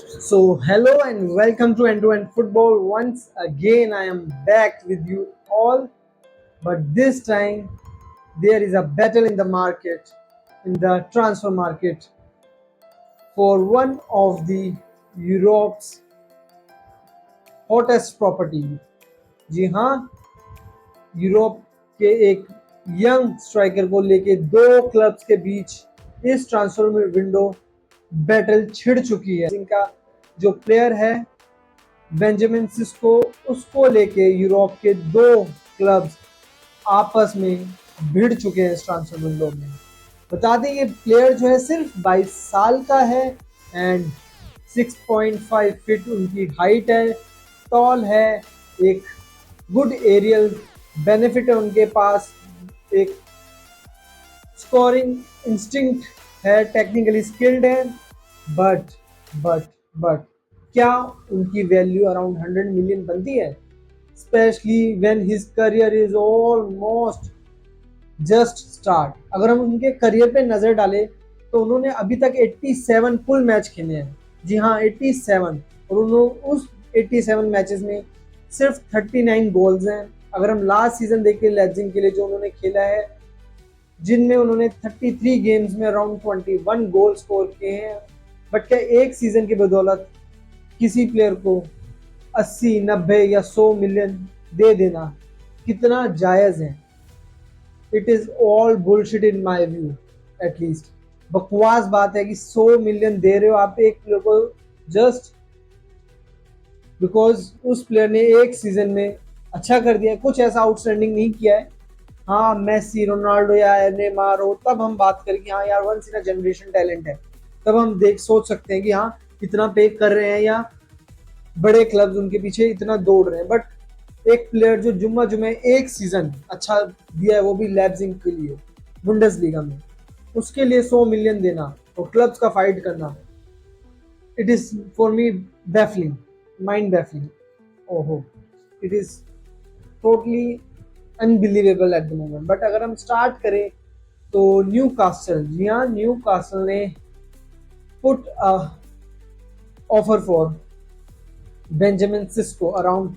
So, hello and welcome to End to End Football. Once again, I am back with you all, but this time there is a battle in the market, in the transfer market, for one of the Europe's hottest property. जी हाँ, Europe के एक young striker को लेके दो clubs के बीच इस transfer window battle छिड़ चुकी है। जिनका जो प्लेयर है बेंजामिन सिस्को, उसको लेके यूरोप के दो क्लब्स आपस में भिड़ चुके हैं इस ट्रांसफर विंडो में। बता दें ये प्लेयर जो है सिर्फ 22 साल का है एंड 6.5 फीट उनकी हाइट है, टॉल है, एक गुड एरियल बेनिफिट है उनके पास, एक स्कोरिंग इंस्टिंक्ट है, टेक्निकली स्किल्ड है, बट बट बट क्या उनकी वैल्यू अराउंड 100 मिलियन बनती है, specially when his career is almost just start. अगर हम उनके करियर पे नजर डालें तो उन्होंने अभी तक 87 फुल मैच खेले हैं। जी हाँ, 87। और उन्होंने उस 87 मैचेस में सिर्फ 39 गोल्स हैं। अगर हम लास्ट सीजन देखें लेजिंग के लिए जो उन्होंने खेला है, जिनमें उन्होंने 33 गेम्स में अराउंड 21 गोल स्कोर किए हैं। बट क्या एक सीजन की बदौलत किसी प्लेयर को 80, 90 या 100 मिलियन दे देना कितना जायज़ है? It is all bullshit in my view, at least बकवास बात है कि 100 मिलियन दे रहे हो आप एक प्लेयर को जस्ट बिकॉज उस प्लेयर ने एक सीजन में अच्छा कर दिया है, कुछ ऐसा आउटस्टैंडिंग नहीं किया है। हाँ, मेसी, रोनाल्डो या नेमार हो तब हम बात करें कि हाँ यार once in a generation talent है, तब हम देख सोच सकते हैं कि हाँ इतना पे कर रहे हैं या बड़े क्लब्स उनके पीछे इतना दौड़ रहे हैं। बट एक प्लेयर जो जुम्मा जुमे एक सीजन अच्छा दिया है, वो भी लैप्जिग के लिए बुंडेसलीगा में, उसके लिए 100 मिलियन देना और क्लब्स का फाइट करना, it is for me baffling, mind baffling. ओहो, it is totally unbelievable at the moment. But अगर हम स्टार्ट करें तो न्यू कासल, जी हाँ, न्यू कासल ने put offer for Benjamin Sesko around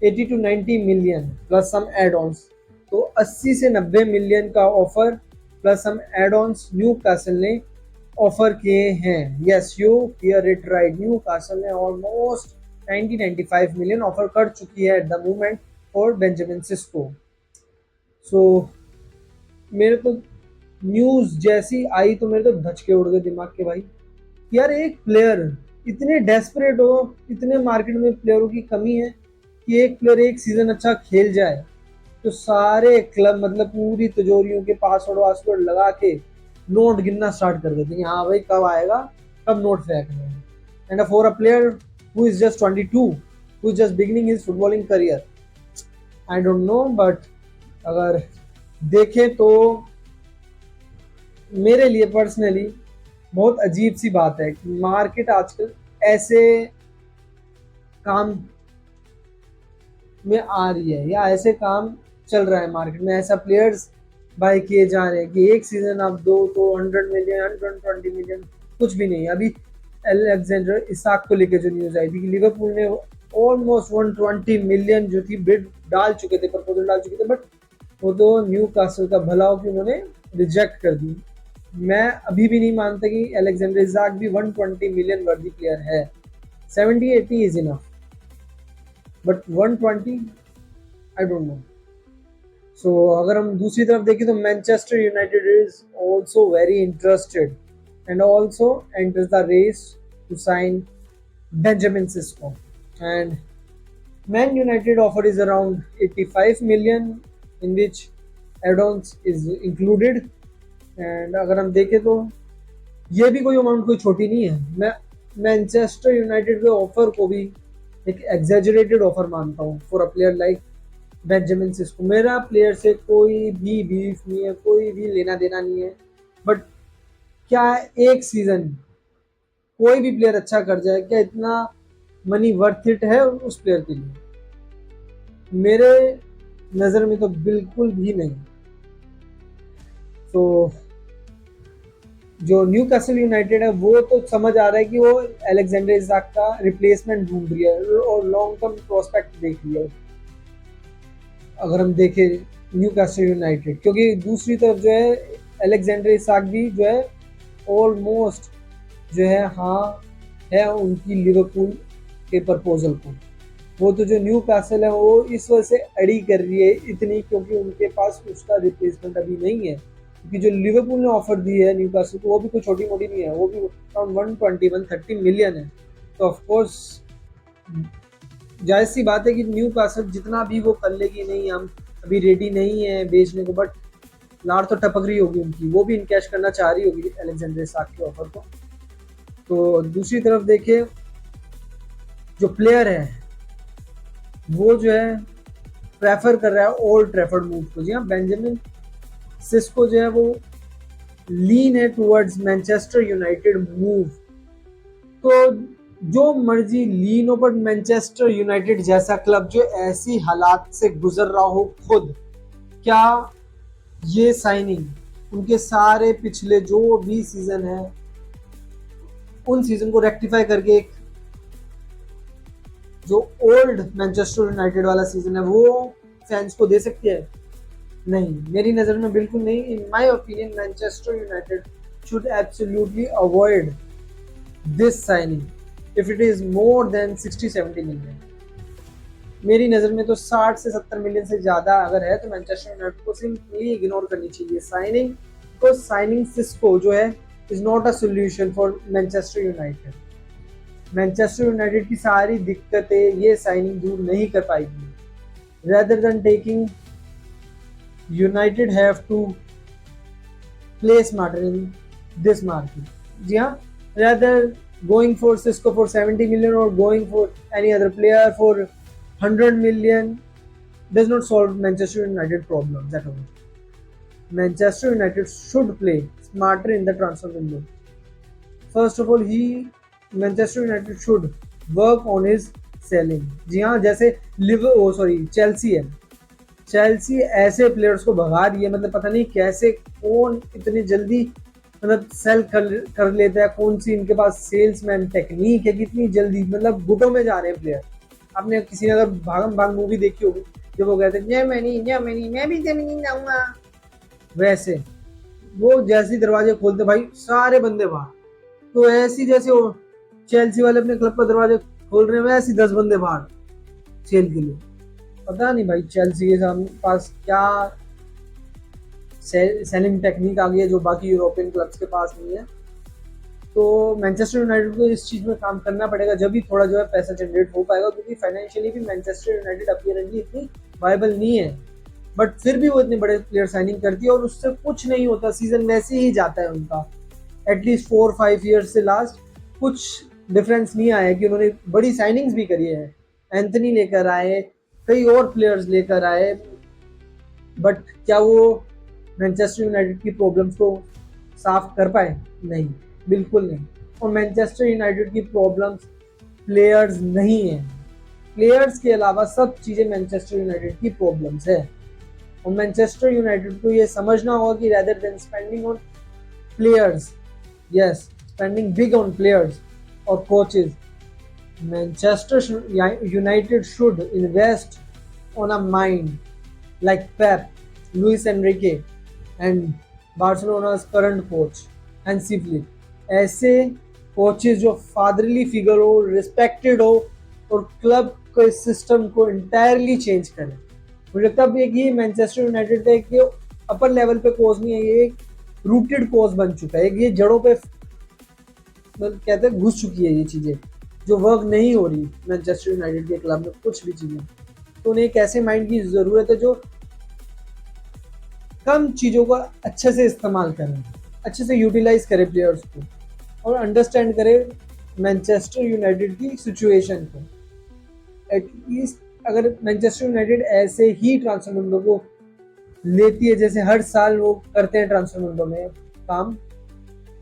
80 to 90 million plus some add ons. तो 80 से 90 मिलियन का offer plus some add ons Newcastle ने ऑफर किए हैं। Yes, you hear it right, Newcastle ने ऑलमोस्ट 90-95 मिलियन ऑफर कर चुकी है at the moment for Benjamin Sesko. So मेरे तो न्यूज़ जैसी आई तो मेरे तो धचके उड़ गए दिमाग के भाई। यार एक प्लेयर इतने डेस्परेट हो, इतने मार्केट में प्लेयरों की कमी है कि एक प्लेयर एक सीजन अच्छा खेल जाए तो सारे क्लब मतलब पूरी तिजोरियों के पासवर्ड वासवर्ड लगा के नोट गिनना स्टार्ट कर देते हैं। हाँ भाई कब आएगा, कब नोट फेंकने हैं। And for a player who is just 22, who is just beginning his footballing career, I don't no. But अगर देखें तो मेरे लिए पर्सनली बहुत अजीब सी बात है कि मार्केट आजकल ऐसे काम में आ रही है या ऐसे काम चल रहा है मार्केट में, ऐसा प्लेयर्स बाय किए जा रहे हैं कि एक सीजन आप दो तो 100 मिलियन, 120 मिलियन कुछ भी नहीं। अभी अलेक्जेंडर इसाक को लेकर जो न्यूज आई थी कि लिवरपूल ने ऑलमोस्ट 120 मिलियन जो थी बिड डाल चुके थे, प्रपोजल डाल चुके थे, बट वो तो न्यू कासल का भला हो कि उन्होंने रिजेक्ट कर दी। मैं अभी भी नहीं मानता कि अलेक्जेंडर इसाक भी 120 मिलियन वर्दी प्लेयर है। 70-80 is enough, but 120 I don't know. So अगर हम दूसरी तरफ देखें तो Manchester United is also very interested and also enters the race to sign Benjamin Sesko. And Man United offer is around 85 million in which add ons is included. And अगर हम देखें तो ये भी कोई अमाउंट कोई छोटी नहीं है। मैं मैनचेस्टर यूनाइटेड के ऑफर को भी एक एग्जेजरेटेड ऑफर मानता हूँ for a player like Benjamin Cisco. मेरा प्लेयर से कोई भी बीफ नहीं है, कोई भी लेना देना नहीं है, बट क्या एक सीजन कोई भी प्लेयर अच्छा कर जाए, क्या इतना मनी वर्थ इट है उस प्लेयर के लिए? मेरे नज़र में तो बिल्कुल भी नहीं। तो जो न्यू कैसल यूनाइटेड है वो तो समझ आ रहा है कि वो अलेक्जेंडर इसाक का रिप्लेसमेंट ढूंढ रही है और लॉन्ग टर्म प्रोस्पेक्ट देख रही है, अगर हम देखें न्यू कैसल यूनाइटेड। क्योंकि दूसरी तरफ जो है अलेक्जेंडर इसाक भी जो है ऑलमोस्ट जो है हाँ है उनकी लिवरपूल के प्रपोजल को। वो तो जो न्यू कैसल है वो इस वजह से अड़ी कर रही है इतनी, क्योंकि उनके पास उसका रिप्लेसमेंट अभी नहीं है। क्योंकि जो लिवरपूल ने ऑफर दी है न्यू कैसल को वो भी कोई छोटी मोटी नहीं है, वो भी अराउंड 120-130 मिलियन है। तो ऑफकोर्स जायज़ सी बात है कि न्यू कैसल जितना भी वो कर लेगी, नहीं हम अभी रेडी नहीं है बेचने को, बट लार तो टपक रही होगी उनकी, वो भी इनकैश करना चाह रही होगी अलेक्जेंडर इसाक के ऑफर को। तो दूसरी तरफ देखें जो प्लेयर है वो जो है प्रेफर कर रहा है ओल्ड ट्रैफर्ड मूव को। जी हाँ, बेंजामिन सिस्को जो है वो लीन है टुवर्ड्स मैनचेस्टर यूनाइटेड मूव। तो जो मर्जी लीन हो, बट मैनचेस्टर यूनाइटेड जैसा क्लब जो ऐसी हालात से गुजर रहा हो खुद, क्या ये साइनिंग उनके सारे पिछले जो भी सीजन है उन सीजन को रेक्टिफाई करके एक जो ओल्ड मैनचेस्टर यूनाइटेड वाला सीजन है वो फैंस को दे सकती है? नहीं, मेरी नज़र में बिल्कुल नहीं। In my opinion Manchester United should absolutely avoid this signing if it is more than 60-70 million. मेरी नज़र में तो 60 से 70 मिलियन से ज़्यादा अगर है तो मैनचेस्टर यूनाइटेड को सिंपली इग्नोर करनी चाहिए साइनिंग। तो साइनिंग सिस्को जो है is not a solution for Manchester United. Manchester United की सारी दिक्कतें ये साइनिंग दूर नहीं कर पाएगी। Rather than taking United have to play smarter in this market. जी हाँ, rather going for Sesko for 70 million और going for any other player for 100 million does not solve Manchester United problems at all. Manchester United should play smarter in the transfer window. First of all, Manchester United should work on his selling. जी हाँ, जैसे Chelsea है। Chelsea ऐसे players को भगा रही है, मतलब पता नहीं कैसे कौन इतनी जल्दी मतलब सेल कर लेता है, कौन सी इनके पास सेल्समैन टेक्निक है, कितनी जल्दी मतलब गुटों में जा रहे हैं प्लेयर। आपने किसी ने अगर भागम भाग मूवी देखी होगी जब वो कहते हैं मैं भी जमीन जाऊंगा, वैसे वो जैसे दरवाजे खोलते भाई सारे बंदे बाहर। तो ऐसी जैसे वो चेल्सी वाले अपने क्लब का दरवाजे खोल रहे हैं वैसे 10 बंदे बाहर सेल के लिए। पता नहीं भाई चेल्सी के पास क्या सेलिंग टेक्निक आ गई है जो बाकी यूरोपियन क्लब्स के पास नहीं है। तो मैनचेस्टर यूनाइटेड को इस चीज़ में काम करना पड़ेगा, जब भी थोड़ा जो है पैसा जनरेट हो पाएगा। क्योंकि फाइनेंशियली भी मैनचेस्टर यूनाइटेड अपीयरेंटली इतनी वायबल नहीं है, बट फिर भी वो इतने बड़े प्लेयर साइनिंग करती है और उससे कुछ नहीं होता, सीजन वैसे ही जाता है उनका। एटलीस्ट 4-5 ईयर्स से लास्ट कुछ डिफरेंस नहीं आया कि उन्होंने बड़ी साइनिंग्स भी करी है, एंथनी लेकर आए, कई और प्लेयर्स लेकर आए, बट क्या वो मैनचेस्टर यूनाइटेड की प्रॉब्लम्स को साफ कर पाए? नहीं, बिल्कुल नहीं। और मैनचेस्टर यूनाइटेड की प्रॉब्लम्स प्लेयर्स नहीं है, प्लेयर्स के अलावा सब चीज़ें मैनचेस्टर यूनाइटेड की प्रॉब्लम्स है। और मैनचेस्टर यूनाइटेड को ये समझना होगा कि rather than spending on players, yes spending big on players और coaches, Manchester United should invest on a mind like Pep, Luis Enrique and Barcelona's current coach Hansi Flick। ऐसे coaches जो fatherly figure हो, respected हो और club के system को entirely change करें। मुझे लगता है ये मैनचेस्टर यूनाइटेड का एक अपर लेवल पे कोच नहीं है, ये एक रूटेड कोच बन चुका है, ये जड़ों पे कहते हैं घुस चुकी है ये चीज़ें जो वर्क नहीं हो रही मैनचेस्टर यूनाइटेड के क्लब में कुछ भी चीज़ें। तो उन्हें एक ऐसे माइंड की ज़रूरत है जो कम चीज़ों को अच्छे से इस्तेमाल करें, अच्छे से यूटिलाइज करे प्लेयर्स को और अंडरस्टैंड करे मैनचेस्टर यूनाइटेड की सिचुएशन को। एटलीस्ट अगर मैनचेस्टर यूनाइटेड ऐसे ही ट्रांसफर विंडो को लेती है जैसे हर साल वो करते हैं ट्रांसफर विंडो में काम,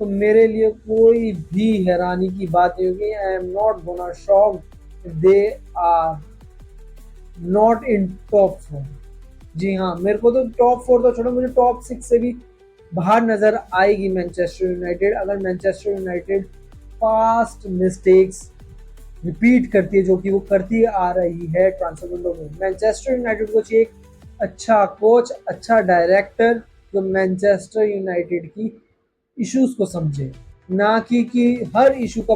तो मेरे लिए कोई भी हैरानी की बात नहीं होगी। I am not gonna shock they are not in top 4। जी हाँ, मेरे को तो टॉप 4 तो छोड़ो, मुझे टॉप 6 से भी बाहर नजर आएगी मैनचेस्टर यूनाइटेड अगर Manchester United past mistakes repeat करती है, जो कि वो करती आ रही है ट्रांसफर विंडो में। मैनचेस्टर यूनाइटेड को चाहिए एक अच्छा कोच, अच्छा डायरेक्टर, जो मैनचेस्टर यूनाइटेड की इश्यूज को समझे, ना कि हर इशू का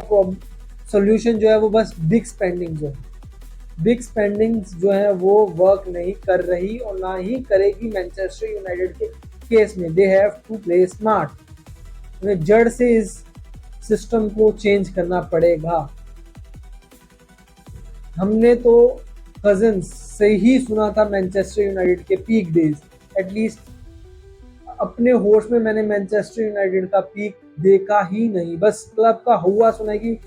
सॉल्यूशन जो है वो बस बिग स्पेंडिंग जो है। बिग स्पेंडिंग्स जो है वो वर्क नहीं कर रही और ना ही करेगी मैनचेस्टर यूनाइटेड के केस में। They have to play smart. उन्हें जड़ से इस सिस्टम को चेंज करना पड़ेगा। हमने तो कजिन्स से ही सुना था मैनचेस्टर यूनाइटेड के पीक डेज। एटलीस्ट अपने होश में मैंने मैनचेस्टर यूनाइटेड का पीक देखा ही नहीं, बस क्लब का हुआ सुना है कि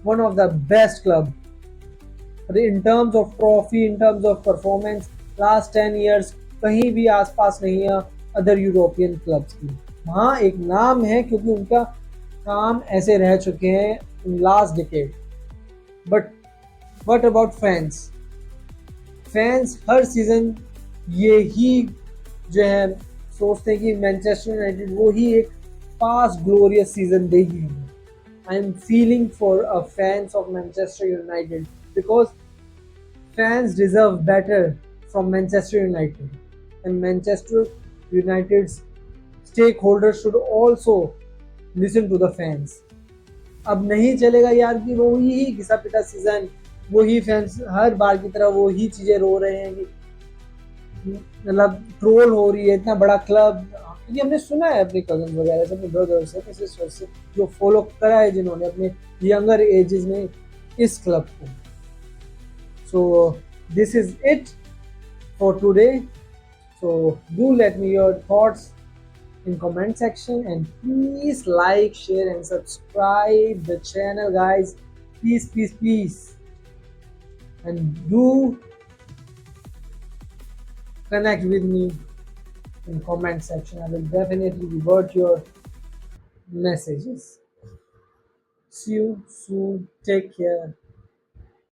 one of the best club in terms of trophy, in terms of performance, last 10 years कहीं भी आसपास नहीं है अदर यूरोपियन क्लब्स की। हाँ एक नाम है क्योंकि उनका काम ऐसे रह चुके हैं in last decade. But what about fans? Fans her season ये ही जो है सोचते हैं कि मैनचेस्टर यूनाइटेड वो ही एक पास ग्लोरियस सीजन देगी हमें। I am feeling for a fans of Manchester United because fans deserve better from Manchester United, and Manchester United's stakeholders should also listen to the fans. अब नहीं चलेगा यार कि वो ही घिसा पिटा सीजन, वो ही फैंस हर बार की तरह वो ही चीजें रो रहे हैं कि मतलब ट्रोल हो रही है इतना बड़ा क्लब। क्योंकि हमने सुना है अपने कजन वगैरह से, अपने ब्रदर से, अपने सिस्टर से, जो फॉलो करा है जिन्होंने अपने यंगर एजेस में इस क्लब को। So this is it for today. So do let me your thoughts in comment section, and please like, share and subscribe the channel guys. Please, please, please. And do connect with me in comment section. I will definitely revert your messages. See you soon. Take care.